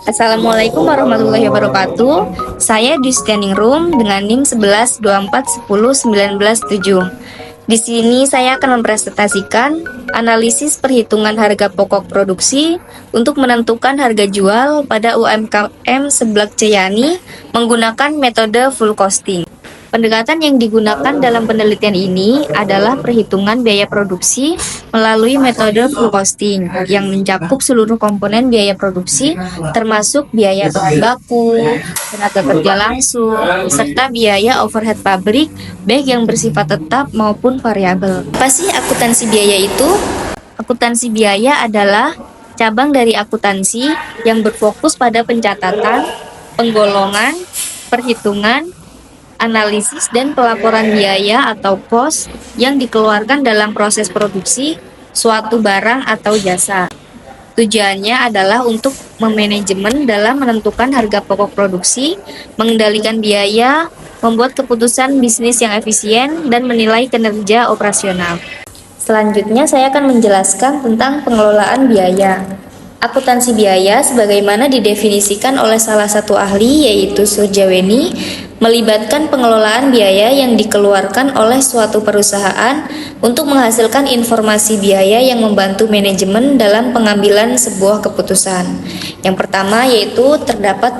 Assalamualaikum warahmatullahi wabarakatuh. Saya di standing room dengan NIM 1124101917. Di sini saya akan mempresentasikan analisis perhitungan harga pokok produksi untuk menentukan harga jual pada UMKM Seblak Ceyani menggunakan metode full costing. Pendekatan yang digunakan dalam penelitian ini adalah perhitungan biaya produksi melalui metode full costing yang mencakup seluruh komponen biaya produksi termasuk biaya bahan baku, tenaga kerja langsung, serta biaya overhead pabrik baik yang bersifat tetap maupun variabel. Apa sih akuntansi biaya itu? Akuntansi biaya adalah cabang dari akuntansi yang berfokus pada pencatatan, penggolongan, perhitungan, analisis dan pelaporan biaya atau cost yang dikeluarkan dalam proses produksi suatu barang atau jasa. Tujuannya adalah untuk memanajemen dalam menentukan harga pokok produksi, mengendalikan biaya, membuat keputusan bisnis yang efisien, dan menilai kinerja operasional. Selanjutnya saya akan menjelaskan tentang pengelolaan biaya. Akuntansi biaya sebagaimana didefinisikan oleh salah satu ahli yaitu Sujaweni melibatkan pengelolaan biaya yang dikeluarkan oleh suatu perusahaan untuk menghasilkan informasi biaya yang membantu manajemen dalam pengambilan sebuah keputusan. Yang pertama yaitu terdapat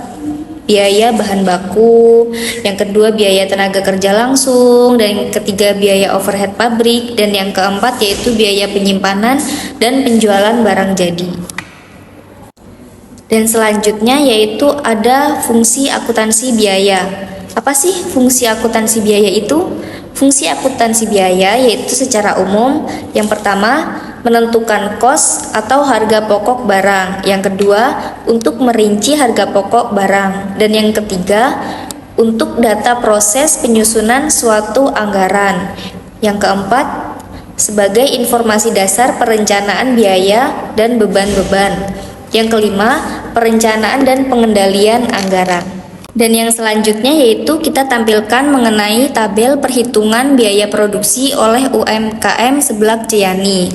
biaya bahan baku, yang kedua biaya tenaga kerja langsung, dan yang ketiga biaya overhead pabrik, dan yang keempat yaitu biaya penyimpanan dan penjualan barang jadi. Dan selanjutnya yaitu ada fungsi akuntansi biaya. Apa sih fungsi akuntansi biaya itu? Fungsi akuntansi biaya yaitu secara umum yang pertama menentukan kos atau harga pokok barang, yang kedua untuk merinci harga pokok barang, dan yang ketiga untuk data proses penyusunan suatu anggaran, yang keempat sebagai informasi dasar perencanaan biaya dan beban-beban, yang kelima perencanaan dan pengendalian anggaran. Dan yang selanjutnya yaitu kita tampilkan mengenai tabel perhitungan biaya produksi oleh UMKM Seblak Ceyani.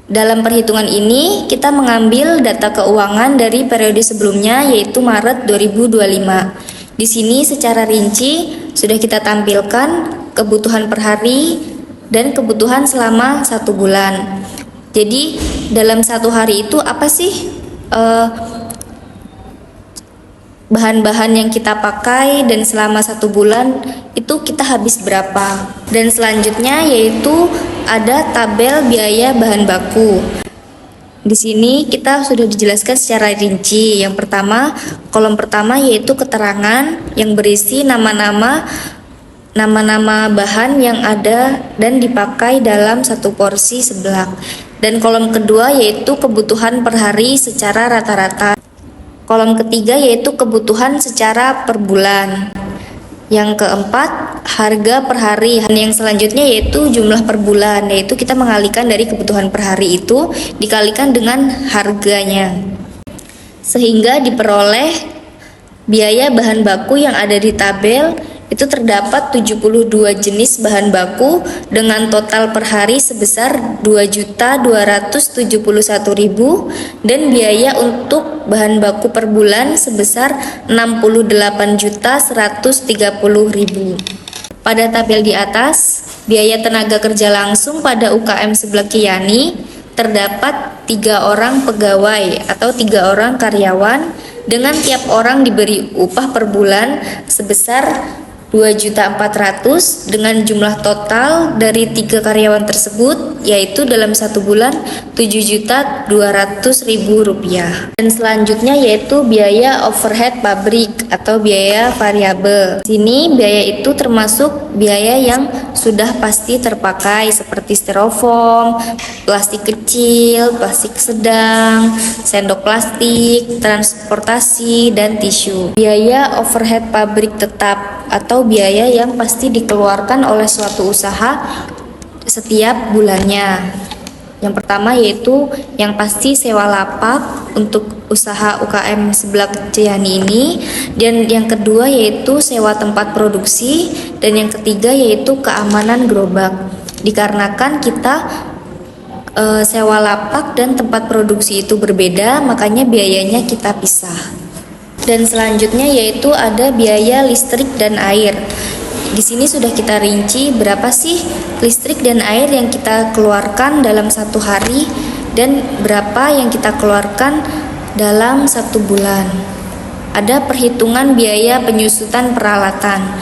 Dalam perhitungan ini kita mengambil data keuangan dari periode sebelumnya yaitu Maret 2025. Di sini secara rinci sudah kita tampilkan kebutuhan per hari dan kebutuhan selama 1 bulan. Jadi dalam 1 hari itu apa sih bahan-bahan yang kita pakai dan selama 1 bulan itu kita habis berapa. Dan selanjutnya yaitu ada tabel biaya bahan baku. Di sini kita sudah dijelaskan secara rinci. Yang pertama, kolom pertama yaitu keterangan yang berisi nama-nama bahan yang ada dan dipakai dalam 1 porsi seblak. Dan kolom kedua yaitu kebutuhan per hari secara rata-rata. Kolom ketiga yaitu kebutuhan secara per bulan. Yang keempat, harga per hari. Dan yang selanjutnya yaitu jumlah per bulan, yaitu kita mengalihkan dari kebutuhan per hari itu dikalikan dengan harganya. Sehingga diperoleh biaya bahan baku yang ada di tabel itu terdapat 72 jenis bahan baku dengan total per hari sebesar 2.271.000 dan biaya untuk bahan baku per bulan sebesar 68.130.000. Pada tabel di atas, biaya tenaga kerja langsung pada UKM Seblak Ceyani terdapat 3 orang pegawai atau 3 orang karyawan dengan tiap orang diberi upah per bulan sebesar 2.400.000 dengan jumlah total dari 3 karyawan tersebut yaitu dalam 1 bulan 7.200.000 rupiah. Dan selanjutnya yaitu biaya overhead pabrik atau biaya variabel. Sini biaya itu termasuk biaya yang sudah pasti terpakai seperti styrofoam, plastik kecil, plastik sedang, sendok plastik, transportasi, dan tisu. Biaya overhead pabrik tetap atau biaya yang pasti dikeluarkan oleh suatu usaha setiap bulannya. Yang pertama yaitu yang pasti sewa lapak untuk usaha UKM Seblak Ceyani ini, dan yang kedua yaitu sewa tempat produksi, dan yang ketiga yaitu keamanan gerobak. Dikarenakan kita sewa lapak dan tempat produksi itu berbeda, makanya biayanya kita pisah. Dan selanjutnya yaitu ada biaya listrik dan air. Di sini sudah kita rinci berapa sih listrik dan air yang kita keluarkan dalam satu hari dan berapa yang kita keluarkan dalam satu bulan. Ada perhitungan biaya penyusutan peralatan.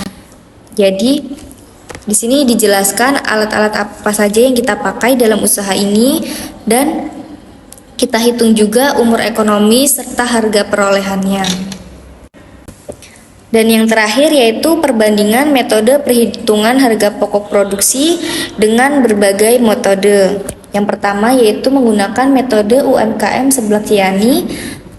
Jadi di sini dijelaskan alat-alat apa saja yang kita pakai dalam usaha ini dan kita hitung juga umur ekonomi serta harga perolehannya. Dan yang terakhir yaitu perbandingan metode perhitungan harga pokok produksi dengan berbagai metode. Yang pertama yaitu menggunakan metode UMKM Seblak Ciyani,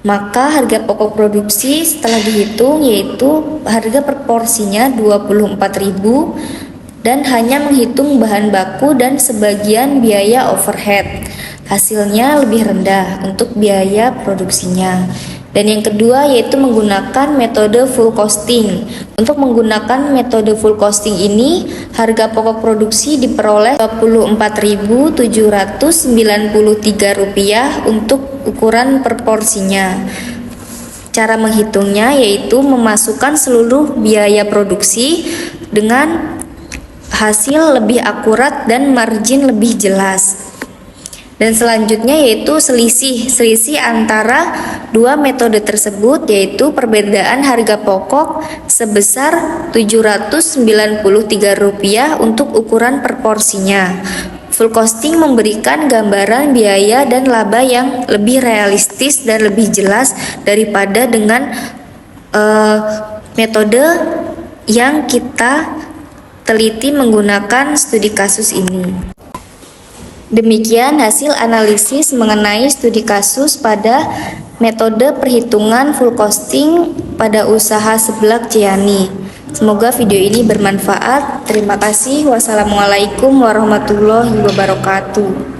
maka harga pokok produksi setelah dihitung yaitu harga per porsinya 24.000 dan hanya menghitung bahan baku dan sebagian biaya overhead. Hasilnya lebih rendah untuk biaya produksinya. Dan yang kedua yaitu menggunakan metode full costing. Untuk menggunakan metode full costing ini, harga pokok produksi diperoleh Rp24.793 untuk ukuran per porsinya. Cara menghitungnya yaitu memasukkan seluruh biaya produksi dengan hasil lebih akurat dan margin lebih jelas. Dan selanjutnya yaitu selisih antara dua metode tersebut, yaitu perbedaan harga pokok sebesar Rp793 untuk ukuran per porsinya. Full costing memberikan gambaran biaya dan laba yang lebih realistis dan lebih jelas daripada dengan metode yang kita teliti menggunakan studi kasus ini. Demikian hasil analisis mengenai studi kasus pada metode perhitungan full costing pada usaha Seblak Ciyani. Semoga video ini bermanfaat. Terima kasih. Wassalamualaikum warahmatullahi wabarakatuh.